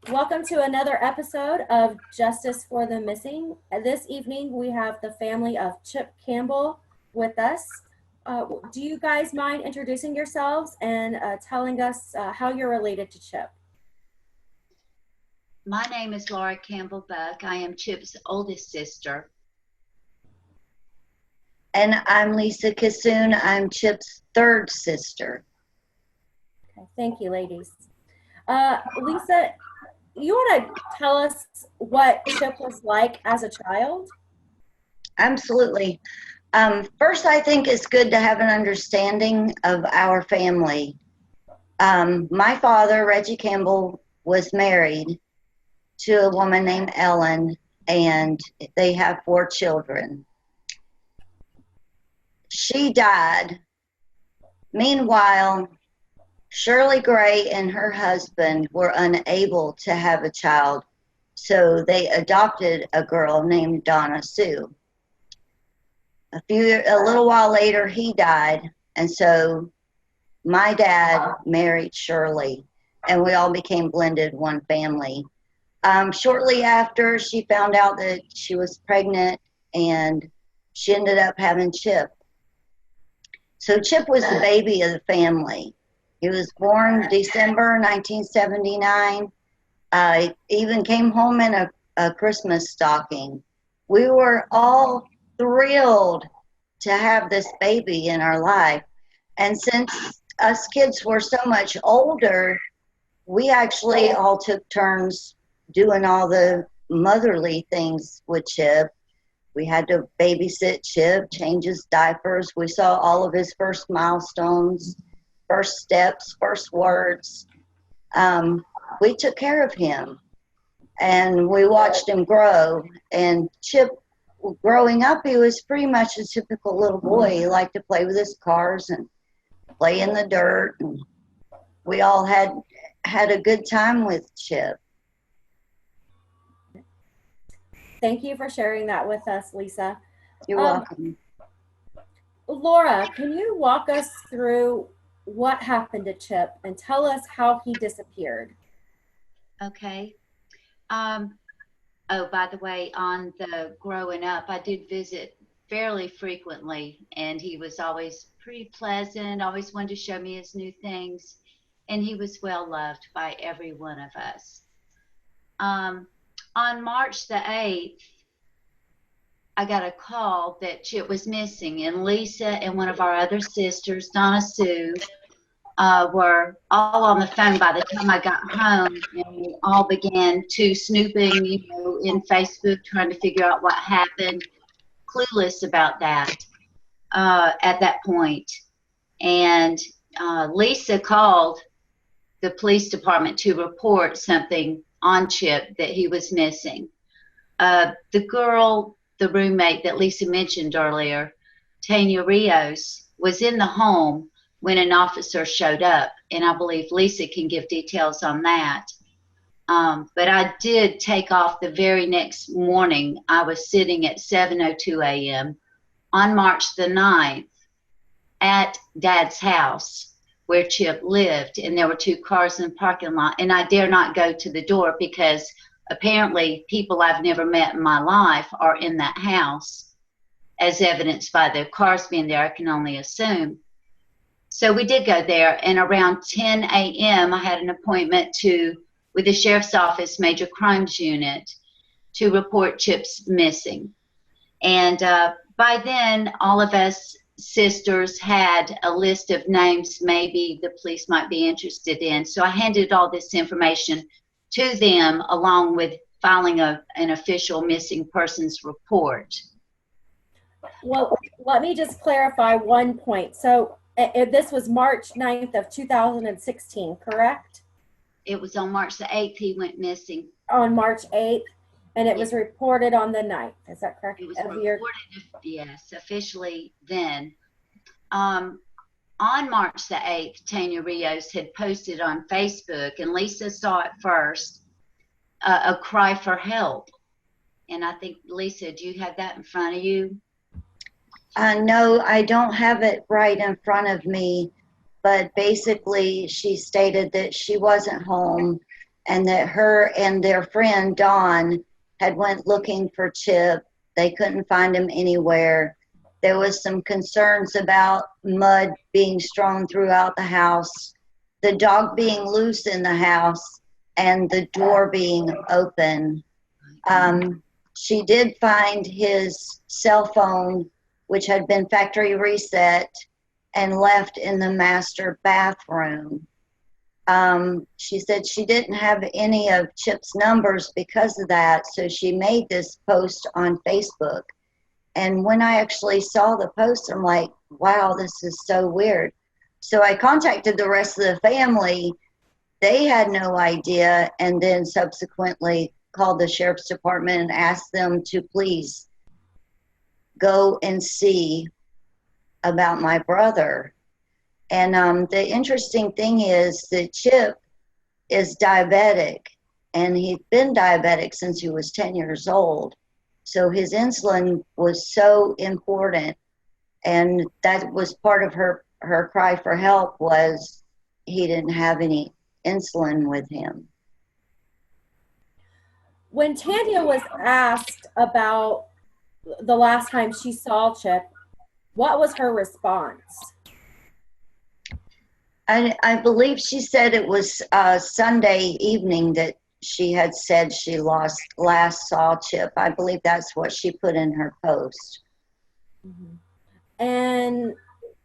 Welcome to another episode of Justice for the Missing. This evening we have the family of Chip Campbell with us. Do you guys mind introducing yourselves and telling us how you're related to Chip? My name is Laura Campbell Buck. I am Chip's oldest sister. And I'm Lesa Kissoon. I'm Chip's third sister. Okay, thank you, ladies. Lesa, you want to tell us what Chip was like as a child? Absolutely. First, I think it's good to have an understanding of our family. My father, Reggie Campbell, was married to a woman named Ellen, and they have 4 children. She died. Meanwhile, Shirley Gray and her husband were unable to have a child, so they adopted a girl named Donna Sue. A little while later, he died, and so my dad married Shirley, and we all became blended one family. Shortly after, she found out that she was pregnant, and she ended up having Chip. So Chip was the baby of the family. He was born December 1979. Even came home in a Christmas stocking. We were all thrilled to have this baby in our life. And since us kids were so much older, we actually all took turns doing all the motherly things with Chip. We had to babysit Chip, change his diapers. We saw all of his first milestones, first steps, first words. We took care of him, and we watched him grow. And Chip, growing up, he was pretty much a typical little boy. He liked to play with his cars and play in the dirt. And we all had a good time with Chip. Thank you for sharing that with us, Lesa. You're welcome. Laura, can you walk us through what happened to Chip and tell us how he disappeared? Okay. Oh, by the way, on the growing up, I did visit fairly frequently, and he was always pretty pleasant, always wanted to show me his new things, and he was well loved by every one of us. On March the 8th, I got a call that Chip was missing, and Lesa and one of our other sisters, Donna Sue, were all on the phone by the time I got home, and we all began to snooping, in Facebook, trying to figure out what happened, clueless about that at that point. And Lesa called the police department to report something on Chip, that he was missing. The girl, the roommate that Lesa mentioned earlier, Tainya Rios, was in the home when an officer showed up, and I believe Lesa can give details on that. But I did take off the very next morning. I was sitting at 7:02 a.m. on March the 9th at Dad's house where Chip lived, and there were 2 cars in the parking lot, and I dare not go to the door because apparently people I've never met in my life are in that house, as evidenced by the cars being there, I can only assume. So we did go there, and around 10 a.m. I had an appointment with the Sheriff's Office Major Crimes Unit to report Chip's missing. And by then, all of us sisters had a list of names maybe the police might be interested in. So I handed all this information to them along with filing an official missing persons report. Well, let me just clarify one point. So this was March 9th of 2016, correct? It was on March the 8th he went missing. On March 8th, and it was reported on the 9th. Is that correct? It was reported, yes, officially then. On March the 8th, Tainya Rios had posted on Facebook, and Lesa saw it first, a cry for help. And I think, Lesa, do you have that in front of you? No, I don't have it right in front of me, but basically she stated that she wasn't home and that her and their friend Dawn had went looking for Chip. They couldn't find him anywhere. There was some concerns about mud being strewn throughout the house, the dog being loose in the house, and the door being open. She did find his cell phone, which had been factory reset and left in the master bathroom. She said she didn't have any of Chip's numbers because of that, so she made this post on Facebook. And when I actually saw the post, I'm like, wow, this is so weird. So I contacted the rest of the family. They had no idea, and then subsequently called the sheriff's department and asked them to please go and see about my brother. And the interesting thing is that Chip is diabetic, and he's been diabetic since he was 10 years old. So his insulin was so important, and that was part of her cry for help, was he didn't have any insulin with him. When Tanya was asked about the last time she saw Chip, what was her response? I believe she said it was Sunday evening that she had said she last saw Chip. I believe that's what she put in her post. Mm-hmm. And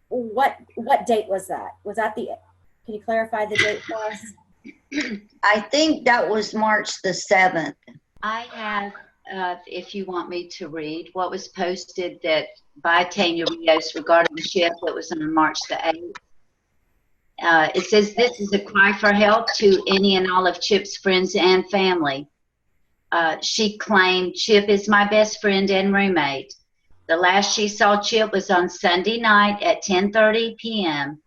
what date was that? Was that can you clarify the date for us? I think that was March the 7th. I have, if you want me to read, what was posted that by Tainya Rios regarding Chip that was on March the 8th. It says, "This is a cry for help to any and all of Chip's friends and family. She claimed, Chip is my best friend and roommate. The last she saw Chip was on Sunday night at 10:30 p.m.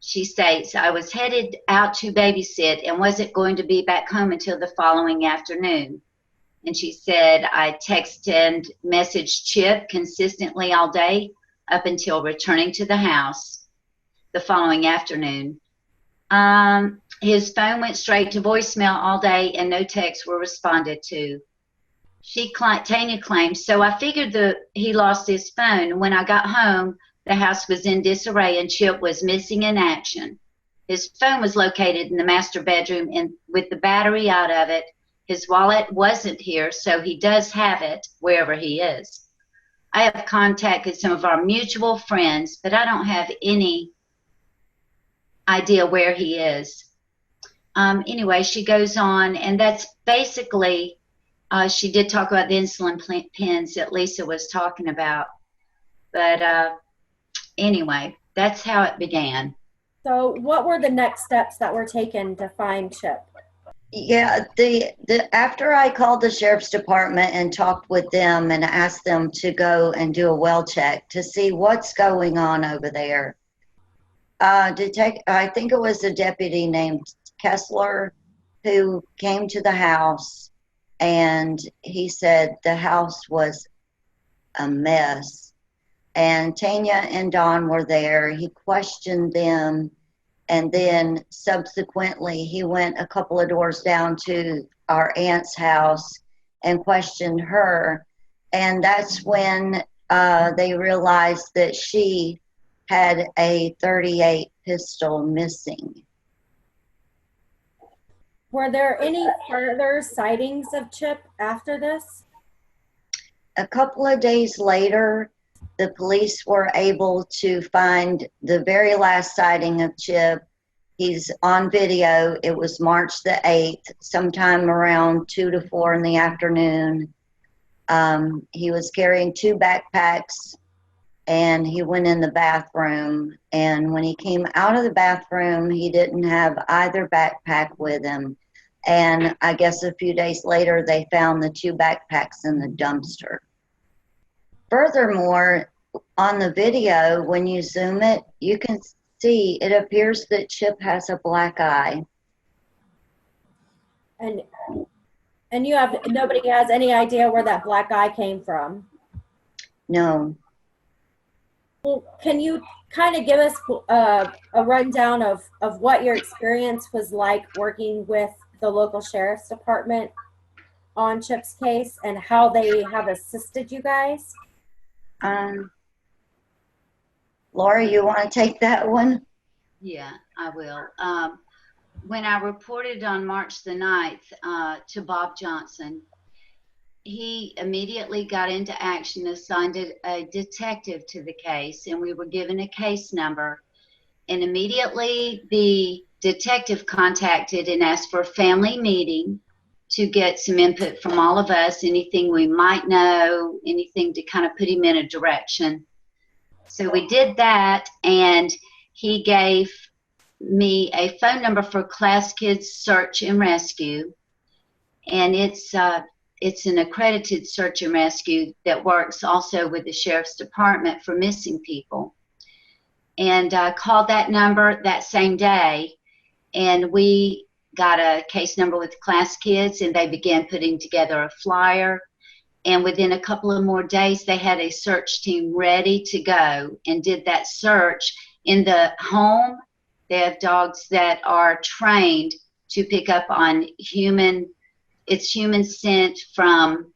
She states, I was headed out to babysit and wasn't going to be back home until the following afternoon. And she said, I texted and messaged Chip consistently all day up until returning to the house the following afternoon. His phone went straight to voicemail all day and no texts were responded to. Tanya claims, so I figured that he lost his phone. When I got home, the house was in disarray and Chip was missing in action. His phone was located in the master bedroom and with the battery out of it. His wallet wasn't here, so he does have it wherever he is. I have contacted some of our mutual friends, but I don't have any idea where he is." Anyway, she goes on, and that's basically, she did talk about the insulin pens that Lesa was talking about. But anyway, that's how it began. So what were the next steps that were taken to find Chip? Yeah, after I called the sheriff's department and talked with them and asked them to go and do a well check to see what's going on over there. I think it was a deputy named Kessler who came to the house, and he said the house was a mess. And Tanya and Dawn were there. He questioned them, and then subsequently he went a couple of doors down to our aunt's house and questioned her. And that's when they realized that she had a .38 pistol missing. Were there any further sightings of Chip after this? A couple of days later, the police were able to find the very last sighting of Chip. He's on video. It was March the 8th, sometime around 2 to 4 in the afternoon. He was carrying 2 backpacks, and he went in the bathroom. And when he came out of the bathroom, he didn't have either backpack with him. And I guess a few days later, they found the 2 backpacks in the dumpster. Furthermore, on the video, when you zoom it, you can see it appears that Chip has a black eye. And nobody has any idea where that black eye came from? No. Well, can you kind of give us a rundown of what your experience was like working with the local sheriff's department on Chip's case and how they have assisted you guys? Laura, you want to take that one? Yeah, I will. When I reported on March the 9th to Bob Johnson, he immediately got into action, assigned a detective to the case, and we were given a case number. And immediately the detective contacted and asked for a family meeting to get some input from all of us, anything we might know, anything to kind of put him in a direction. So we did that, and he gave me a phone number for Class Kids Search and Rescue, and it's an accredited search and rescue that works also with the Sheriff's Department for missing people. And I called that number that same day, and we got a case number with Class Kids, and they began putting together a flyer. And within a couple of more days, they had a search team ready to go and did that search in the home. They have dogs that are trained to pick up on human scent from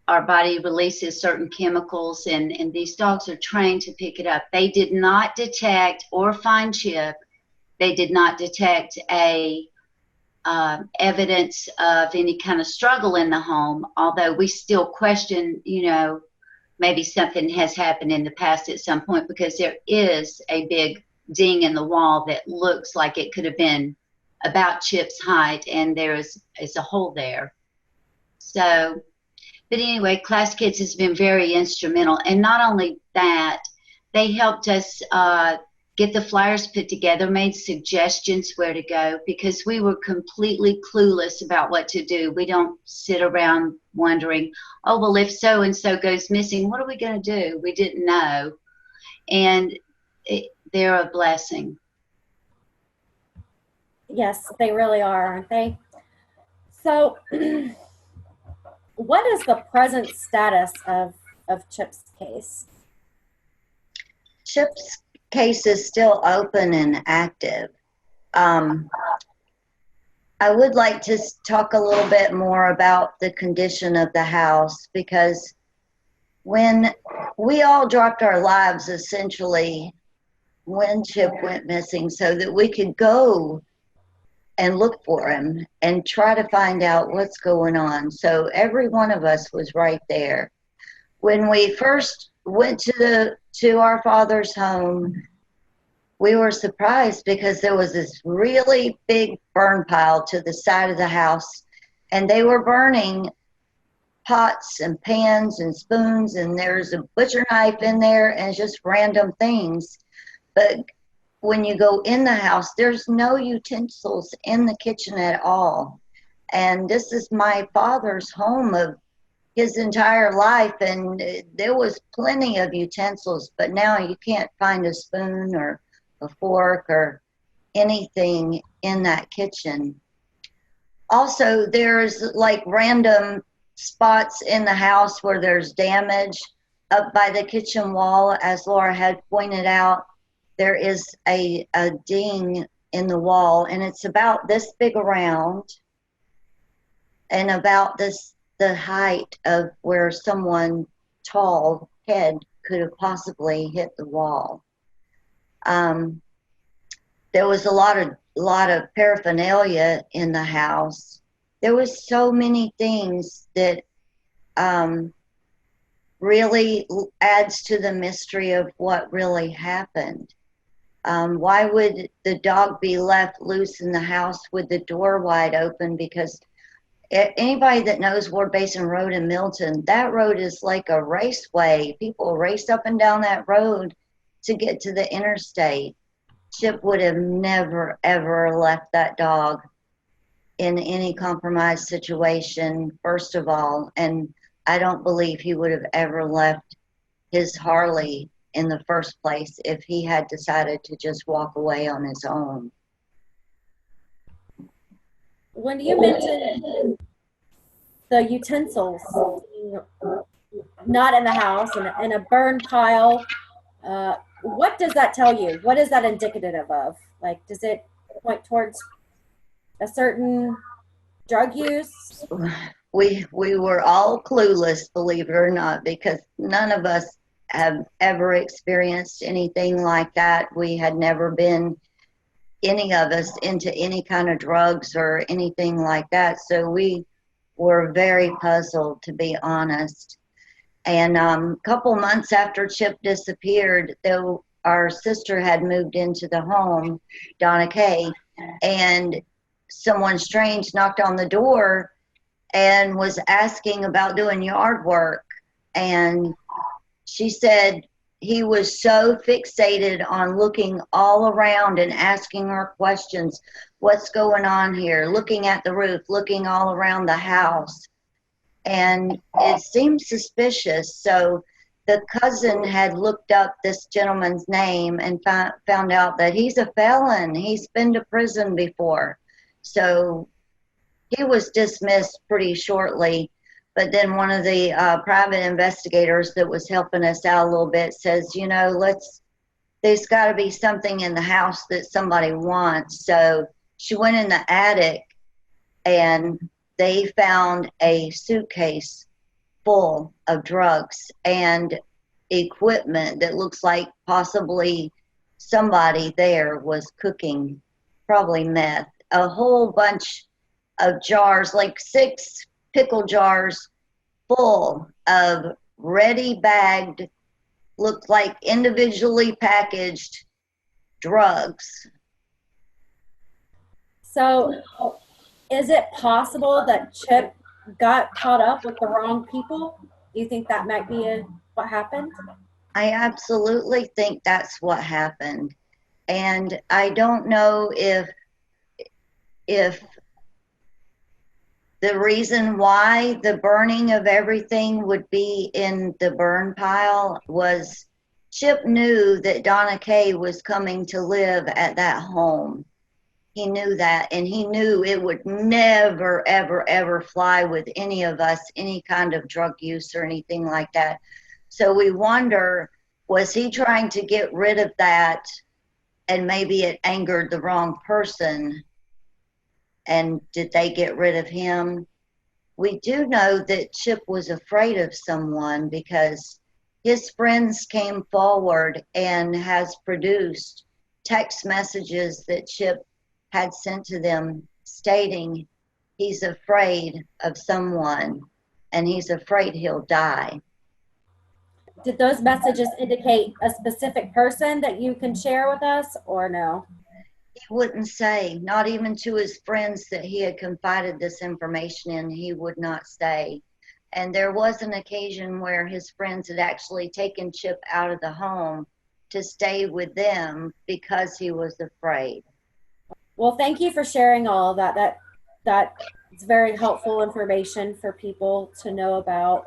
our body releases certain chemicals, and these dogs are trained to pick it up. They did not detect or find Chip. They did not detect a evidence of any kind of struggle in the home, although we still question, maybe something has happened in the past at some point, because there is a big ding in the wall that looks like it could have been about Chip's height, and there is a hole there. So, but anyway, Class Kids has been very instrumental. And not only that, they helped us get the flyers put together, made suggestions where to go, because we were completely clueless about what to do. We don't sit around wondering, oh, well, if so-and-so goes missing, what are we going to do? We didn't know. And they're a blessing. Yes, they really are, aren't they? So what is the present status of Chip's case? Chip's case is still open and active. I would like to talk a little bit more about the condition of the house, because when we all dropped our lives essentially when Chip went missing, so that we could go and look for him and try to find out what's going on. So every one of us was right there. When we first went to our father's home, we were surprised because there was this really big burn pile to the side of the house, and they were burning pots and pans and spoons, and there's a butcher knife in there and just random things. But when you go in the house, there's no utensils in the kitchen at all. And this is my father's home of his entire life, and there was plenty of utensils, but now you can't find a spoon or a fork or anything in that kitchen. Also, there's like random spots in the house where there's damage. Up by the kitchen wall, as Laura had pointed out, there is a ding in the wall, and it's about this big around and about the height of where someone tall head could have possibly hit the wall. There was a lot of paraphernalia in the house. There was so many things that really adds to the mystery of what really happened. Why would the dog be left loose in the house with the door wide open? Because anybody that knows Ward Basin Road in Milton, that road is like a raceway. People race up and down that road to get to the interstate. Chip would have never, ever left that dog in any compromised situation, first of all. And I don't believe he would have ever left his Harley in the first place if he had decided to just walk away on his own. When you mentioned the utensils not in the house and a burn pile, what does that tell you? What is that indicative of? Like, does it point towards a certain drug use? We were all clueless, believe it or not, because none of us have ever experienced anything like that. We had never been, any of us, into any kind of drugs or anything like that. So we were very puzzled, to be honest. And a couple months after Chip disappeared, though, our sister had moved into the home, Donna Kay, and someone strange knocked on the door and was asking about doing yard work. And she said he was so fixated on looking all around and asking her questions. What's going on here? Looking at the roof, looking all around the house. And it seemed suspicious. So the cousin had looked up this gentleman's name and found out that he's a felon. He's been to prison before. So he was dismissed pretty shortly. But then one of the private investigators that was helping us out a little bit says, you know, there's got to be something in the house that somebody wants. So she went in the attic and they found a suitcase full of drugs and equipment that looks like possibly somebody there was cooking, probably meth. A whole bunch of jars, like 6 pickle jars full of ready bagged, looked like individually packaged drugs. So is it possible that Chip got caught up with the wrong people? Do you think that might be what happened? I absolutely think that's what happened. And I don't know if the reason why the burning of everything would be in the burn pile was Chip knew that Donna Kay was coming to live at that home. He knew that, and he knew it would never, ever, ever fly with any of us, any kind of drug use or anything like that. So we wonder, was he trying to get rid of that, and maybe it angered the wrong person? And did they get rid of him? We do know that Chip was afraid of someone because his friends came forward and has produced text messages that Chip had sent to them stating he's afraid of someone and he's afraid he'll die. Did those messages indicate a specific person that you can share with us or no? He wouldn't say, not even to his friends that he had confided this information in, he would not say. And there was an occasion where his friends had actually taken Chip out of the home to stay with them because he was afraid. Well, thank you for sharing all of that. That's very helpful information for people to know about.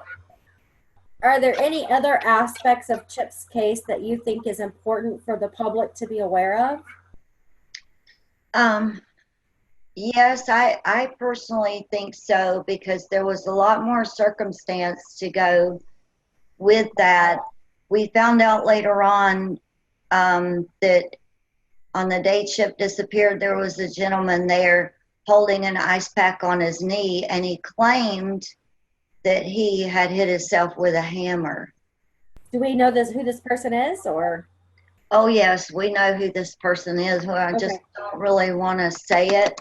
Are there any other aspects of Chip's case that you think is important for the public to be aware of? Yes, I personally think so, because there was a lot more circumstance to go with that. We found out later on that on the day Chip disappeared, there was a gentleman there holding an ice pack on his knee, and he claimed that he had hit himself with a hammer. Do we know who this person is, or? Oh, yes, we know who this person is. Well, I just don't really want to say it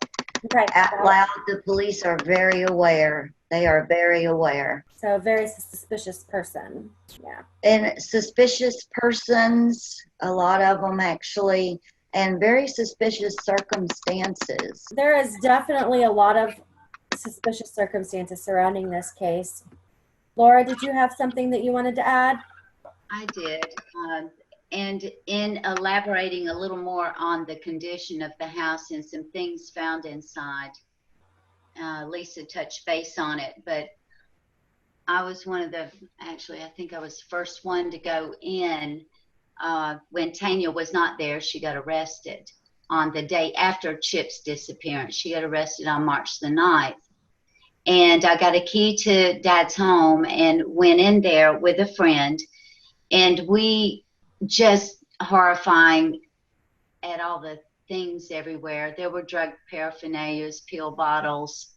out loud. The police are very aware. They are very aware. So a very suspicious person, yeah. And suspicious persons, a lot of them actually, and very suspicious circumstances. There is definitely a lot of suspicious circumstances surrounding this case. Laura, did you have something that you wanted to add? I did. And in elaborating a little more on the condition of the house and some things found inside, Lesa touched base on it, but I was actually, I think I was the first one to go in when Tainya was not there. She got arrested on the day after Chip's disappearance. She got arrested on March the 9th. And I got a key to Dad's home and went in there with a friend. And we just horrifying at all the things everywhere. There were drug paraphernalias, pill bottles,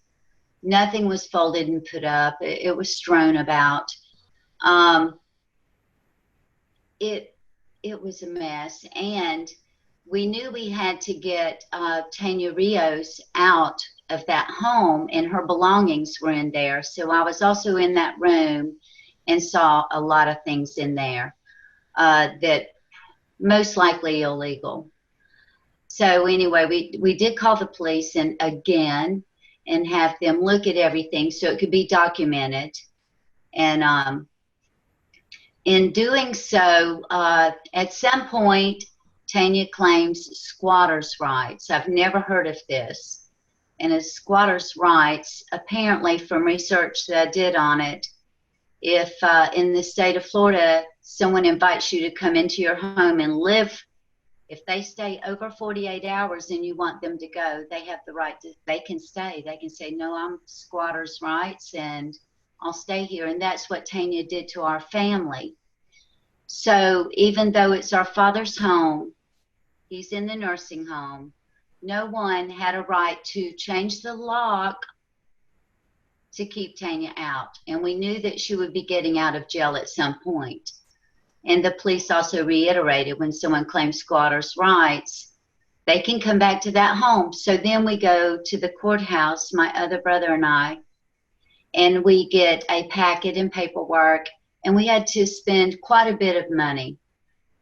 Nothing was folded and put up. It was strewn about. It was a mess, and we knew we had to get Tainya Rios out of that home, and her belongings were in there. So I was also in that room and saw a lot of things in there that most likely illegal. So anyway, we did call the police and again and have them look at everything so it could be documented. And in doing so, at some point, Tainya claims squatters' rights. I've never heard of this. And as squatters' rights, apparently from research that I did on it, if in the state of Florida, someone invites you to come into your home and live, if they stay over 48 hours and you want them to go, they have the right to, they can stay. They can say, no, I'm squatters' rights and I'll stay here. And that's what Tainya did to our family. So even though it's our father's home, he's in the nursing home, no one had a right to change the lock to keep Tainya out. And we knew that she would be getting out of jail at some point. And the police also reiterated when someone claims squatters' rights, they can come back to that home. So then we go to the courthouse, my other brother and I, and we get a packet and paperwork. And we had to spend quite a bit of money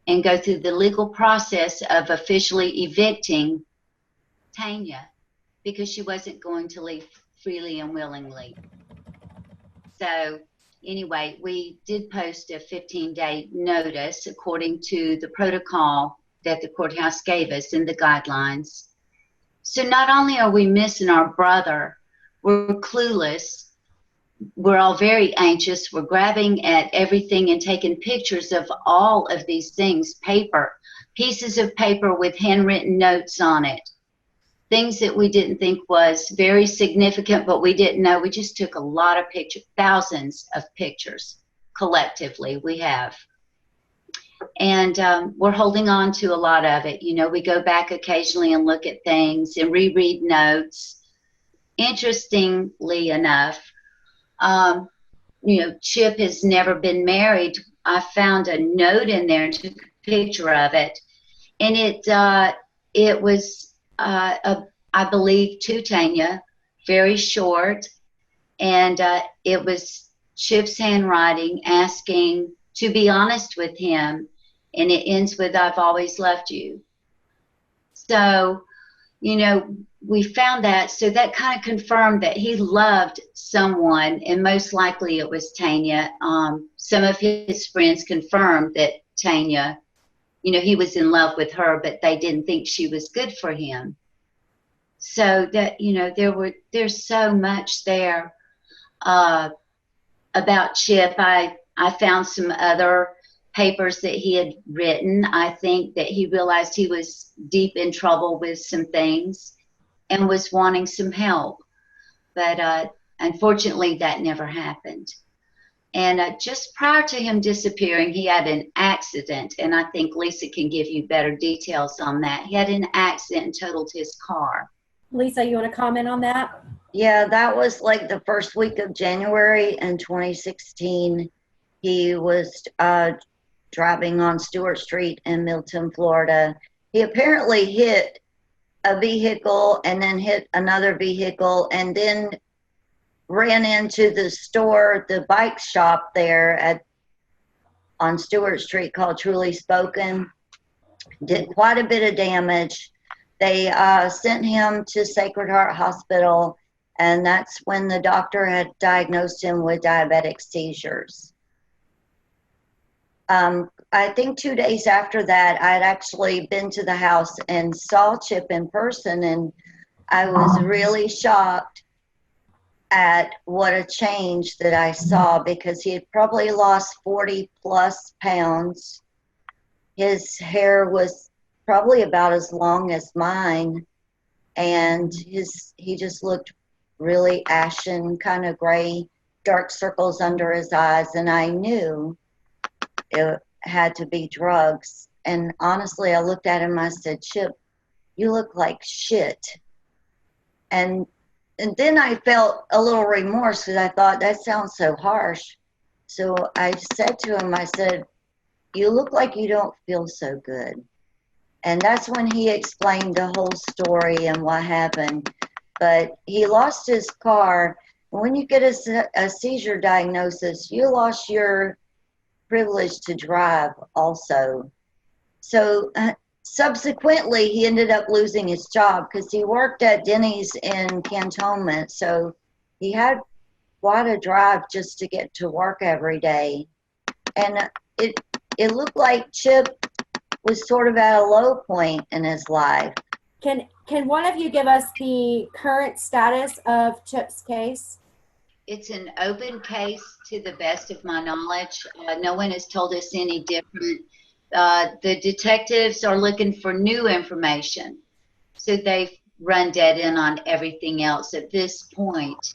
and go through the legal process of officially evicting Tainya because she wasn't going to leave freely and willingly. So anyway, we did post a 15-day notice according to the protocol that the courthouse gave us in the guidelines. So not only are we missing our brother, we're clueless. We're all very anxious. We're grabbing at everything and taking pictures of all of these things, paper, pieces of paper with handwritten notes on it, things that we didn't think was very significant, but we didn't know. We just took a lot of pictures, thousands of pictures collectively we have. And we're holding on to a lot of it. You know, we go back occasionally and look at things and reread notes. Interestingly enough, you know, Chip has never been married. I found a note in there and took a picture of it. And it was, I believe, to Tainya, very short. And it was Chip's handwriting asking to be honest with him. And it ends with, I've always loved you. So, you know, we found that, so that kind of confirmed that he loved someone, and most likely it was Tainya. Some of his friends confirmed that Tainya, you know, he was in love with her, but they didn't think she was good for him. So that, you know, there's so much there about Chip. I found some other papers that he had written. I think that he realized he was deep in trouble with some things and was wanting some help. But unfortunately, that never happened. And just prior to him disappearing, he had an accident, and I think Lesa can give you better details on that. He had an accident and totaled his car. Lesa, you want to comment on that? Yeah, that was like the first week of January in 2016. He was driving on Stewart Street in Milton, Florida. He apparently hit a vehicle and then hit another vehicle and then ran into the store, the bike shop there on Stewart Street called Truly Spoken. Did quite a bit of damage. They sent him to Sacred Heart Hospital, and that's when the doctor had diagnosed him with diabetic seizures. I think 2 days after that, I'd actually been to the house and saw Chip in person, and I was really shocked at what a change that I saw, because he had probably lost 40 plus pounds. His hair was probably about as long as mine, and he just looked really ashen, kind of gray, dark circles under his eyes, and I knew it had to be drugs. And honestly, I looked at him, I said, Chip, you look like shit. And and then I felt a little remorse because I thought that sounds so harsh. So I said to him, I said, "You look like you don't feel so good." And that's when he explained the whole story and what happened. But he lost his car. When you get a seizure diagnosis, you lost your privilege to drive also. So subsequently, he ended up losing his job because he worked at Denny's in Cantonment. So he had quite a drive just to get to work every day. And it looked like Chip was sort of at a low point in his life. Can one of you give us the current status of Chip's case? It's an open case to the best of my knowledge. No one has told us any different. The detectives are looking for new information, so they've run dead end on everything else at this point.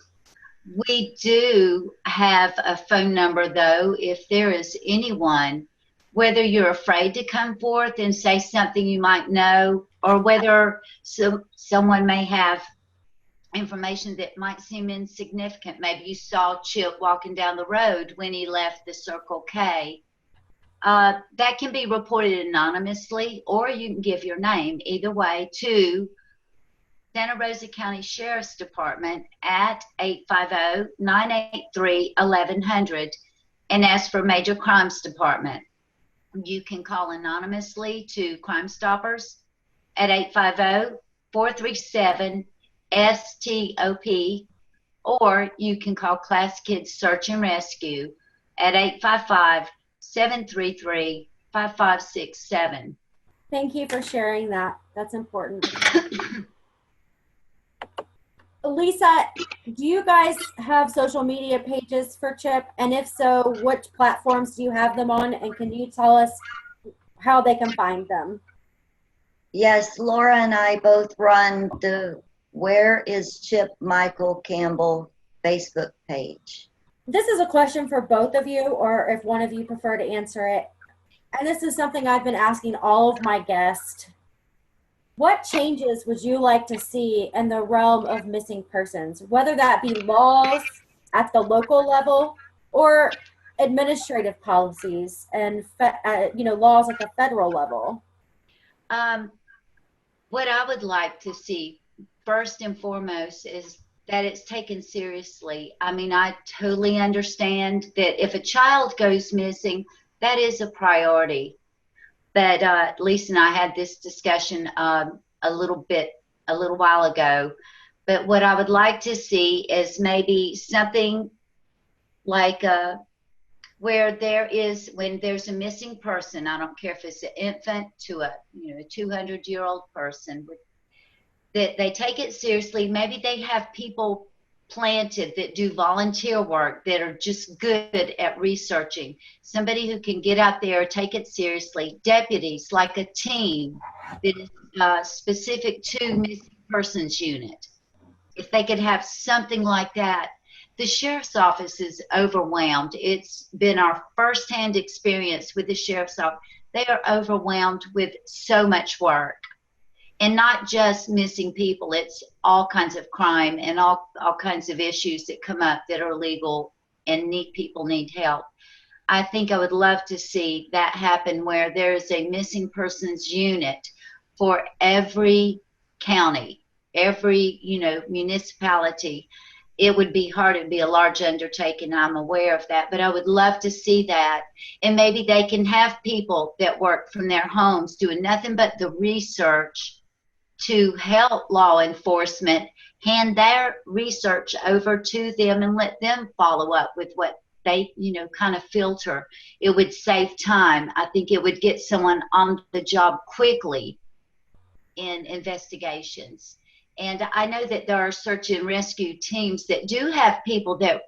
We do have a phone number, though, if there is anyone, whether you're afraid to come forth and say something you might know, or whether someone may have information that might seem insignificant. Maybe you saw Chip walking down the road when he left the Circle K. That can be reported anonymously, or you can give your name, either way, to Santa Rosa County Sheriff's Department at 850-983-1100 and ask for Major Crimes Department. You can call anonymously to Crime Stoppers at 850-437-STOP, or you can call Class Kids Search and Rescue at 855-733-5567. Thank you for sharing that. That's important. Lisa, do you guys have social media pages for Chip? And if so, which platforms do you have them on? And can you tell us how they can find them? Yes, Laura and I both run the Where is Chip Michael Campbell Facebook page. This is a question for both of you, or if one of you prefer to answer it. And this is something I've been asking all of my guests. What changes would you like to see in the realm of missing persons, whether that be laws at the local level or administrative policies and laws at the federal level? What I would like to see first and foremost is that it's taken seriously. I mean, I totally understand that if a child goes missing, that is a priority. But Lisa and I had this discussion a little while ago. But what I would like to see is maybe something like where when there's a missing person, I don't care if it's an infant to a 200-year-old person, that they take it seriously. Maybe they have people planted that do volunteer work that are just good at researching. Somebody who can get out there, take it seriously. Deputies, like a team that is specific to missing persons unit. If they could have something like that. The sheriff's office is overwhelmed. It's been our firsthand experience with the sheriff's office. They are overwhelmed with so much work. And not just missing people, it's all kinds of crime and all kinds of issues that come up that are legal and people need help. I think I would love to see that happen, where there is a missing persons unit for every county, every municipality. It would be hard, it'd be a large undertaking, I'm aware of that, but I would love to see that. And maybe they can have people that work from their homes doing nothing but the research to help law enforcement, hand their research over to them and let them follow up with what they, kind of filter. It would save time. I think it would get someone on the job quickly in investigations. And I know that there are search and rescue teams that do have people that,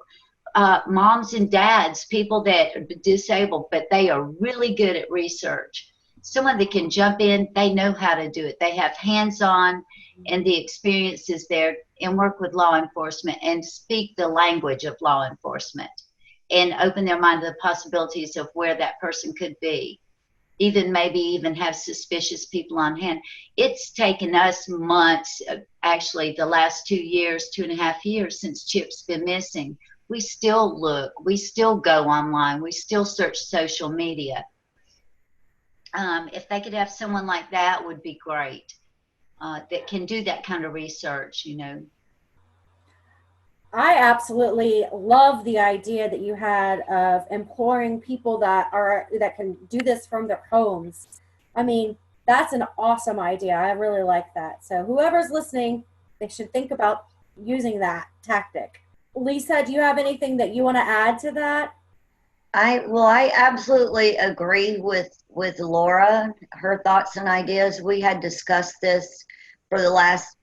moms and dads, people that are disabled, but they are really good at research. Someone that can jump in, they know how to do it. They have hands-on and the experience is there, and work with law enforcement and speak the language of law enforcement and open their mind to the possibilities of where that person could be. even maybe even have suspicious people on hand. It's taken us months, actually the last 2 years, 2.5 years since Chip's been missing. We still look, we still go online, we still search social media. If they could have someone like that, would be great, that can do that kind of research, you know. I absolutely love the idea that you had of imploring people that can do this from their homes. I mean, that's an awesome idea. I really like that. So whoever's listening, they should think about using that tactic. Lisa, do you have anything that you want to add to that? I absolutely agree with Laura, her thoughts and ideas. We had discussed this for the last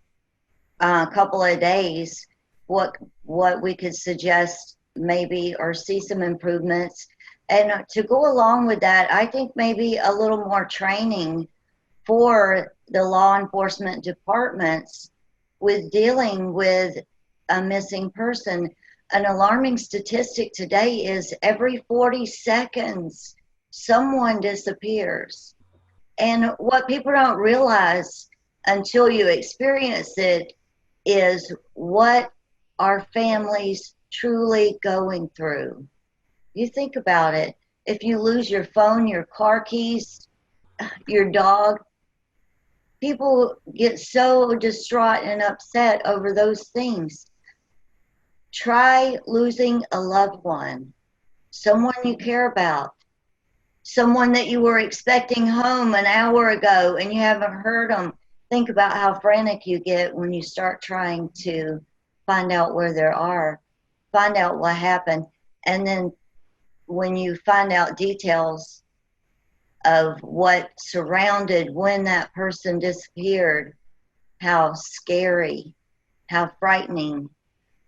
couple of days, what we could suggest maybe, or see some improvements. And to go along with that, I think maybe a little more training for the law enforcement departments with dealing with a missing person. An alarming statistic today is every 40 seconds, someone disappears. And what people don't realize until you experience it is what are families truly going through. You think about it. If you lose your phone, your car keys, your dog, people get so distraught and upset over those things. Try losing a loved one, someone you care about, someone that you were expecting home an hour ago and you haven't heard them. Think about how frantic you get when you start trying to find out where they are, find out what happened, and then when you find out details of what surrounded when that person disappeared, how scary, how frightening.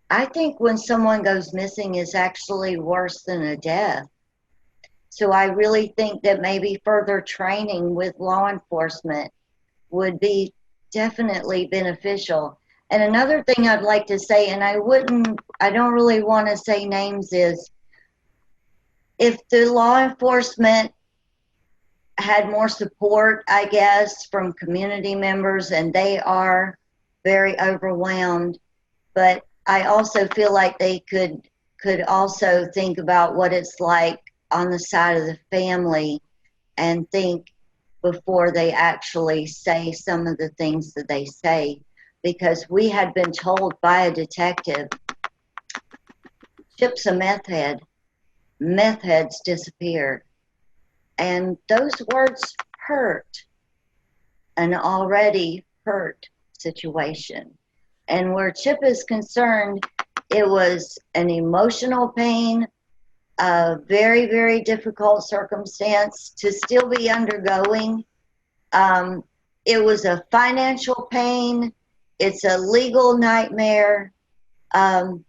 I think when someone goes missing is actually worse than a death. So I really think that maybe further training with law enforcement would be definitely beneficial. And another thing I'd like to say, and I don't really want to say names, is if the law enforcement had more support, I guess, from community members, and they are very overwhelmed, but I also feel like they could also think about what it's like on the side of the family and think before they actually say some of the things that they say. Because we had been told by a detective, Chip's a meth head. Meth heads disappeared. And those words hurt an already hurt situation. And where Chip is concerned, it was an emotional pain, a very, very difficult circumstance to still be undergoing. It was a financial pain. It's a legal nightmare. Tanya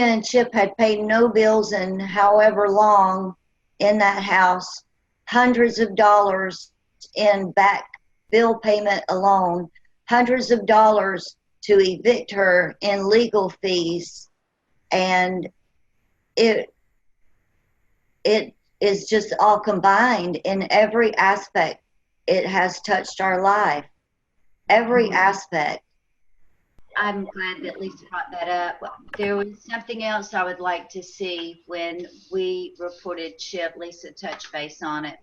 and Chip had paid no bills in however long in that house, hundreds of dollars in back bill payment alone, hundreds of dollars to evict her in legal fees, and it is just all combined in every aspect. It has touched our life, every aspect. I'm glad that Lisa brought that up. There was something else I would like to see when we reported Chip. Lisa touched base on it.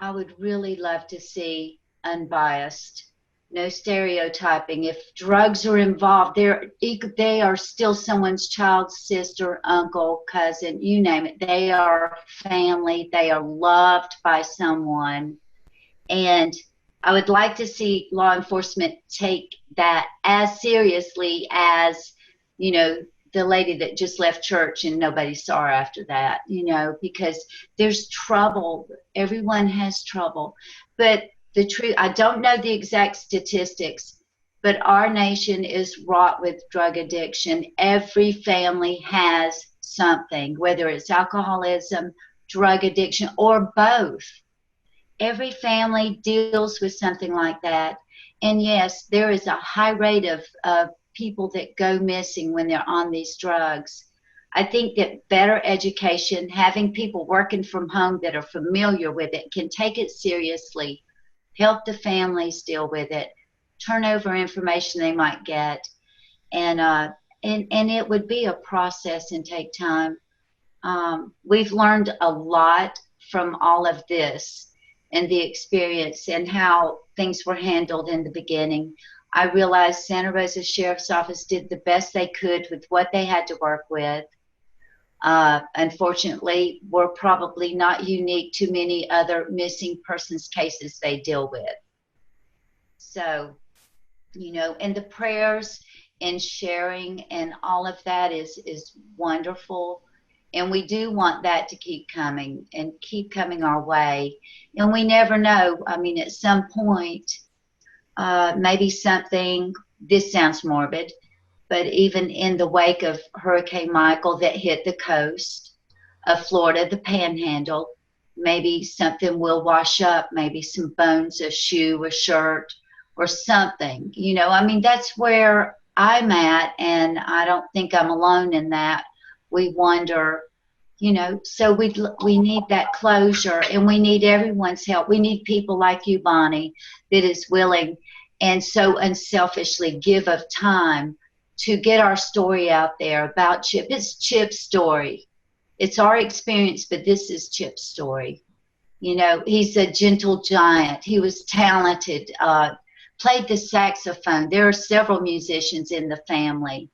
I would really love to see unbiased, no stereotyping. If drugs are involved, they are still someone's child, sister, uncle, cousin, you name it. They are family. They are loved by someone. And I would like to see law enforcement take that as seriously as, you know, the lady that just left church and nobody saw her after that, you know, because there's trouble. Everyone has trouble. But the truth, I don't know the exact statistics, but our nation is wrought with drug addiction. Every family has something, whether it's alcoholism, drug addiction, or both. Every family deals with something like that. And yes, there is a high rate of people that go missing when they're on these drugs. I think that better education, having people working from home that are familiar with it, can take it seriously, help the families deal with it, turn over information they might get, and it would be a process and take time. We've learned a lot from all of this and the experience and how things were handled in the beginning. I realized Santa Rosa Sheriff's Office did the best they could with what they had to work with. Unfortunately, we're probably not unique to many other missing persons cases they deal with. So, and the prayers and sharing and all of that is wonderful. And we do want that to keep coming and keep coming our way. And we never know. I mean, at some point, maybe something, this sounds morbid, but even in the wake of Hurricane Michael that hit the coast of Florida, the Panhandle, maybe something will wash up, maybe some bones, a shoe, a shirt, or something. I mean, that's where I'm at, and I don't think I'm alone in that. We wonder, so we need that closure, and we need everyone's help. We need people like you, Bonnie, that is willing and so unselfishly give of time to get our story out there about Chip. It's Chip's story. It's our experience, but this is Chip's story. He's a gentle giant. He was talented, played the saxophone. There are several musicians in the family.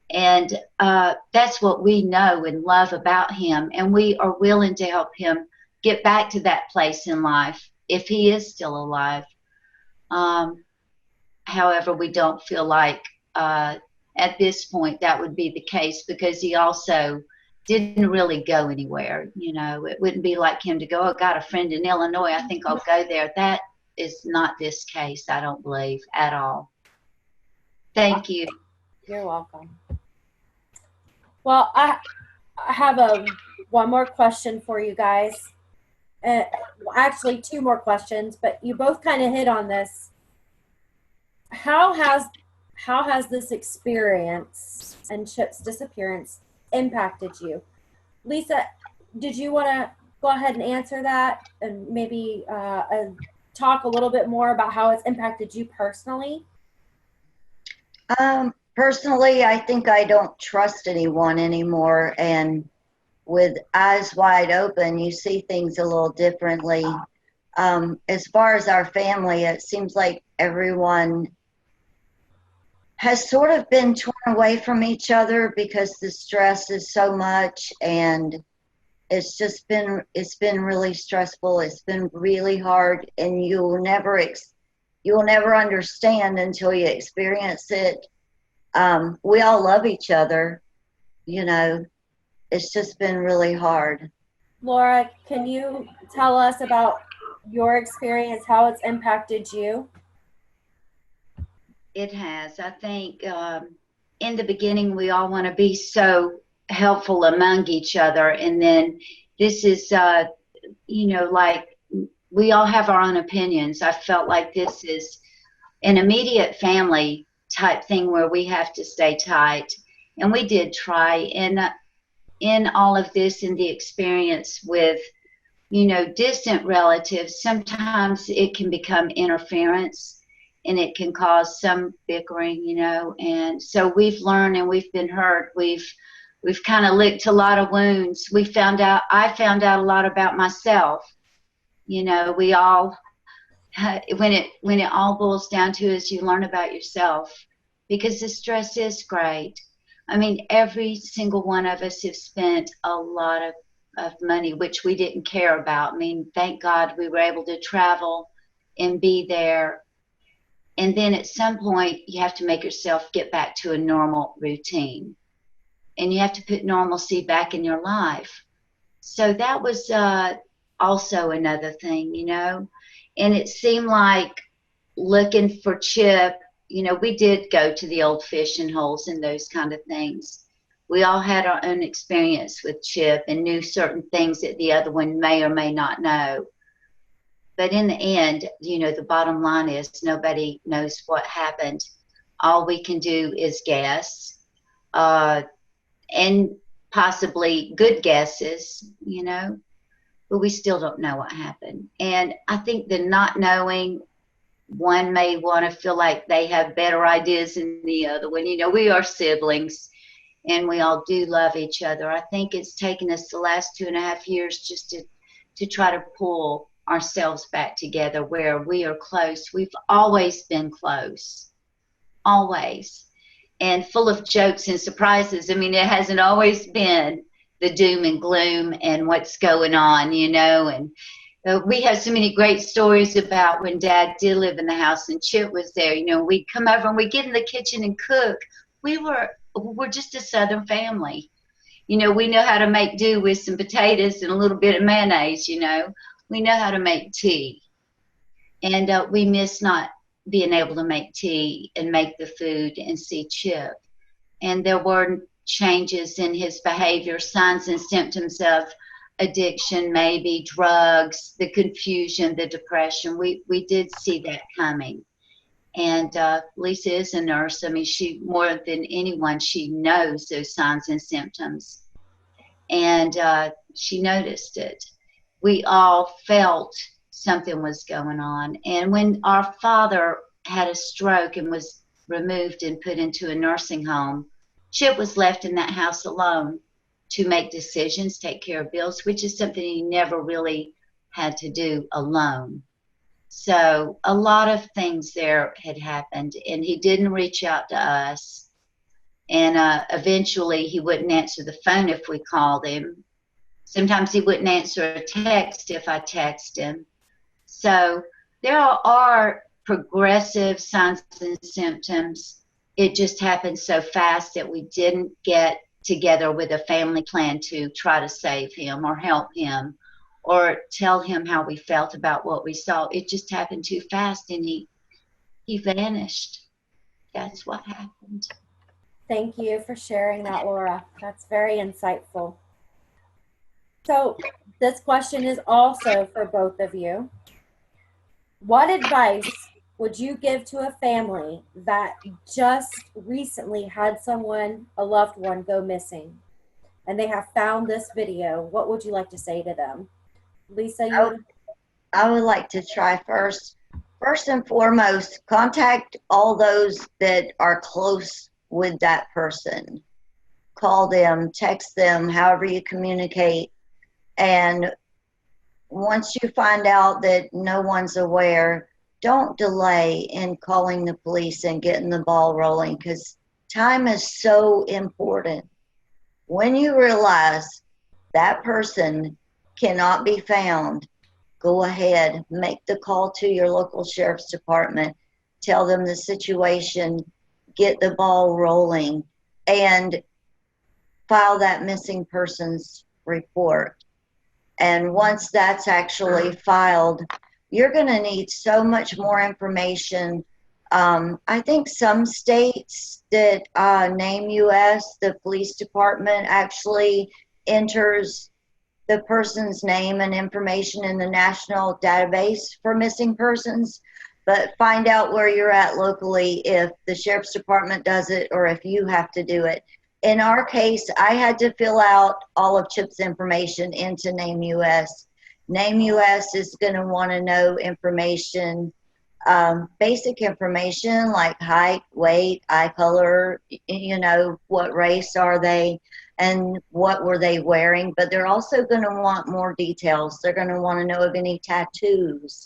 And that's what we know and love about him. And we are willing to help him get back to that place in life if he is still alive. However, we don't feel like at this point that would be the case, because he also didn't really go anywhere. It wouldn't be like him to go, I got a friend in Illinois, I think I'll go there. That is not this case, I don't believe, at all. Thank you. You're welcome. Well, I have one more question for you guys. Actually, two more questions, but you both kind of hit on this. How has this experience and Chip's disappearance impacted you? Lisa, did you want to go ahead and answer that and maybe talk a little bit more about how it's impacted you personally? Personally, I think I don't trust anyone anymore, and with eyes wide open, you see things a little differently. As far as our family, it seems like everyone has sort of been torn away from each other because the stress is so much, and it's been really stressful. It's been really hard, and you will never understand until you experience it. We all love each other, it's just been really hard. Laura, can you tell us about your experience, how it's impacted you? It has. I think in the beginning, we all want to be so helpful among each other. And then this is, like we all have our own opinions. I felt like this is an immediate family type thing where we have to stay tight. And we did try. And in all of this, in the experience with, distant relatives, sometimes it can become interference. And it can cause some bickering, and so we've learned and we've been hurt. We've kind of licked a lot of wounds. I found out a lot about myself. We all, when it all boils down to is you learn about yourself, because the stress is great. I mean, every single one of us have spent a lot of money, which we didn't care about. I mean, thank God we were able to travel and be there. And then at some point, you have to make yourself get back to a normal routine. And you have to put normalcy back in your life. So that was also another thing, And it seemed like looking for Chip, we did go to the old fishing holes and those kind of things. We all had our own experience with Chip and knew certain things that the other one may or may not know. But in the end, the bottom line is nobody knows what happened. All we can do is guess. And possibly good guesses, you know, but we still don't know what happened. And I think the not knowing, one may want to feel like they have better ideas than the other one. You know, we are siblings and we all do love each other. I think it's taken us the last 2.5 years just to try to pull ourselves back together where we are close. We've always been close, always, and full of jokes and surprises. I mean, it hasn't always been the doom and gloom and what's going on, you know. And we have so many great stories about when Dad did live in the house and Chip was there. You know, we'd come over and we'd get in the kitchen and cook. We're just a Southern family. You know, we know how to make do with some potatoes and a little bit of mayonnaise, you know. We know how to make tea. And we miss not being able to make tea and make the food and see Chip. And there were changes in his behavior, signs and symptoms of addiction, maybe drugs, the confusion, the depression. We did see that coming. And Lesa is a nurse. I mean, she, more than anyone, she knows those signs and symptoms. And she noticed it. We all felt something was going on. And when our father had a stroke and was removed and put into a nursing home, Chip was left in that house alone to make decisions, take care of bills, which is something he never really had to do alone. So a lot of things there had happened, and he didn't reach out to us. And eventually he wouldn't answer the phone if we called him. Sometimes he wouldn't answer a text if I text him. So there are progressive signs and symptoms. It just happened so fast that we didn't get together with a family plan to try to save him or help him or tell him how we felt about what we saw. It just happened too fast, and he vanished. That's what happened. Thank you for sharing that, Laura. That's very insightful. So this question is also for both of you. What advice would you give to a family that just recently had someone, a loved one, go missing, and they have found this video? What would you like to say to them? Lesa, I would like to try first. First and foremost, contact all those that are close with that person. Call them, text them, however you communicate. And once you find out that no one's aware, don't delay in calling the police and getting the ball rolling, because time is so important. When you realize that person cannot be found, go ahead, make the call to your local sheriff's department, tell them the situation, get the ball rolling, and file that missing persons report. And once that's actually filed, you're going to need so much more information. I think some states that name US, the police department actually enters the person's name and information in the national database for missing persons. But find out where you're at locally, if the sheriff's department does it or if you have to do it. In our case, I had to fill out all of Chip's information into Name US. Name US is going to want to know information, basic information like height, weight, eye color, you know, what race are they and what were they wearing. But they're also going to want more details. They're going to want to know of any tattoos.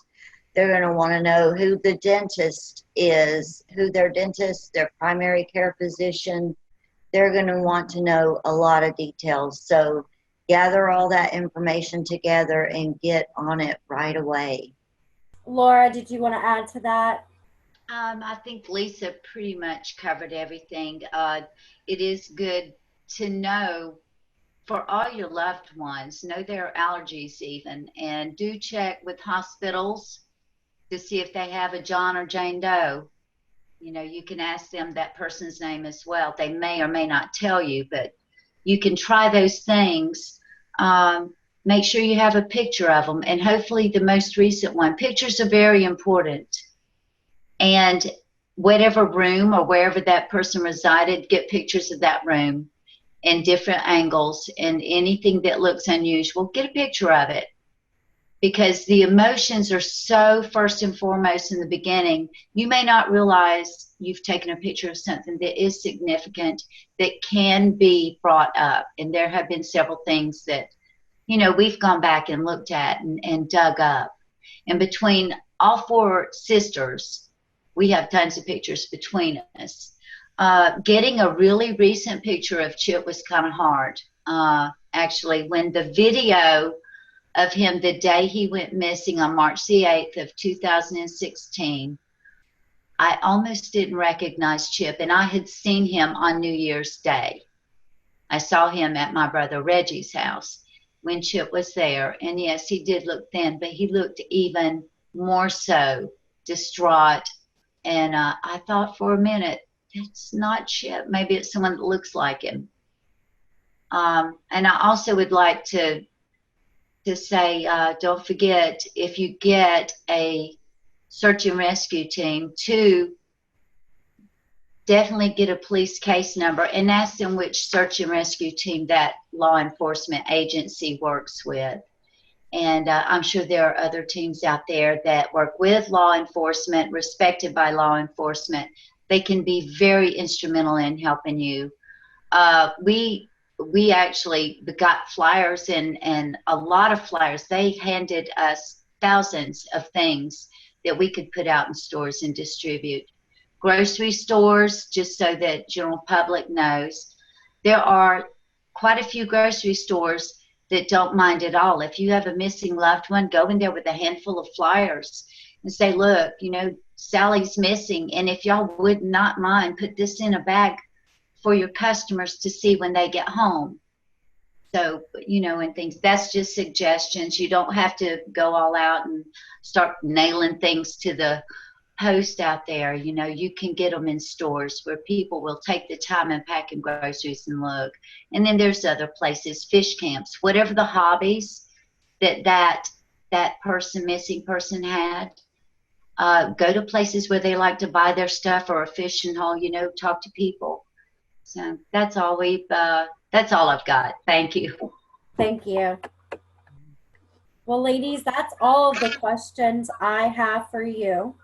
They're going to want to know who the dentist is, who their dentist, their primary care physician. They're going to want to know a lot of details. So gather all that information together and get on it right away. Laura, did you want to add to that? I think Lesa pretty much covered everything. It is good to know for all your loved ones, know their allergies even, and do check with hospitals to see if they have a John or Jane Doe. You know, you can ask them that person's name as well. They may or may not tell you, but you can try those things. Make sure you have a picture of them, and hopefully the most recent one. Pictures are very important. And whatever room or wherever that person resided, get pictures of that room. in different angles, and anything that looks unusual, get a picture of it. Because the emotions are so first and foremost in the beginning. You may not realize you've taken a picture of something that is significant that can be brought up. And there have been several things that, you know, we've gone back and looked at and dug up. And between all four sisters, we have tons of pictures between us. Getting a really recent picture of Chip was kind of hard. Actually, when the video of him the day he went missing on March the 8th of 2016, I almost didn't recognize Chip, and I had seen him on New Year's Day. I saw him at my brother Reggie's house when Chip was there, and yes, he did look thin, but he looked even more so distraught, and I thought for a minute, it's not Chip, maybe it's someone that looks like him. And I also would like to say, don't forget, if you get a search and rescue team, to definitely get a police case number and ask them which search and rescue team that law enforcement agency works with. And I'm sure there are other teams out there that work with law enforcement, respected by law enforcement. They can be very instrumental in helping you. We actually got flyers and a lot of flyers. They handed us thousands of things that we could put out in stores and distribute. Grocery stores, just so that general public knows. There are quite a few grocery stores that don't mind at all. If you have a missing loved one, go in there with a handful of flyers and say, look, you know, Sally's missing, and if y'all would not mind, put this in a bag for your customers to see when they get home. So, you know, and things, that's just suggestions. You don't have to go all out and start nailing things to the post out there. You know, you can get them in stores where people will take the time and packing groceries and look. And then there's other places, fish camps, whatever the hobbies that missing person had. Go to places where they like to buy their stuff, or a fishing hole, you know, talk to people. So that's all that's all I've got. Thank you. Thank you. Well, ladies, that's all of the questions I have for you.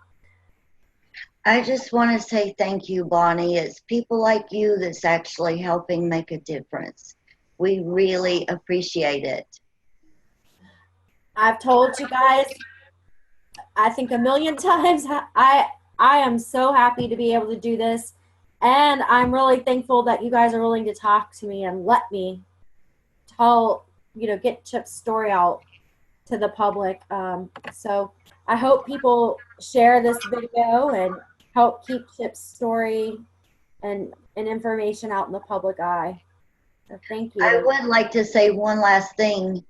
I just want to say thank you, Bonnie. It's people like you that's actually helping make a difference. We really appreciate it. I've told you guys, I think a million times, I am so happy to be able to do this. And I'm really thankful that you guys are willing to talk to me and let me tell, you know, get Chip's story out to the public. So I hope people share this video and help keep Chip's story and information out in the public eye. So thank you. I would like to say one last thing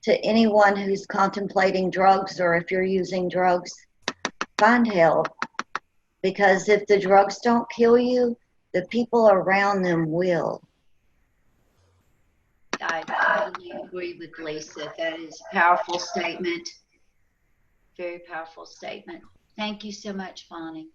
to anyone who's contemplating drugs, or if you're using drugs, find help. Because if the drugs don't kill you, the people around them will. I totally agree with Lesa. That is a powerful statement. Very powerful statement. Thank you so much, Bonnie.